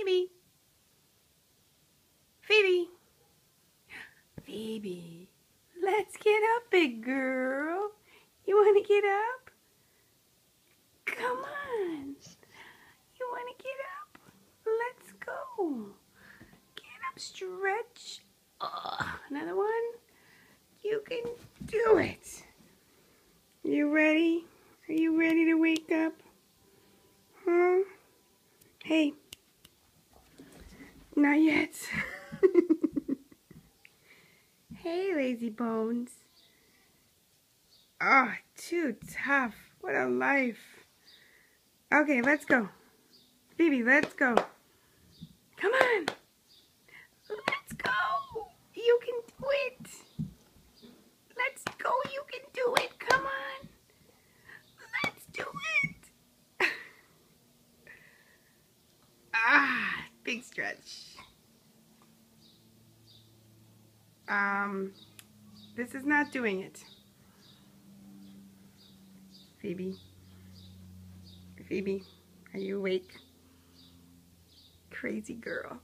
Phoebe. Phoebe. Phoebe. Let's get up, big girl. You want to get up? Come on. You want to get up? Let's go. Get up, stretch. Another one. You can do it. You ready? Are you ready to wake up? Huh? Hey. Not yet. Hey, lazy bones. Oh, too tough. What a life. Okay, let's go. Phoebe, let's go. Come on. Let's go. You can do it. Let's go. You can do it. Come on. Let's do it. Big stretch. This is not doing it. Phoebe. Phoebe, are you awake? Crazy girl.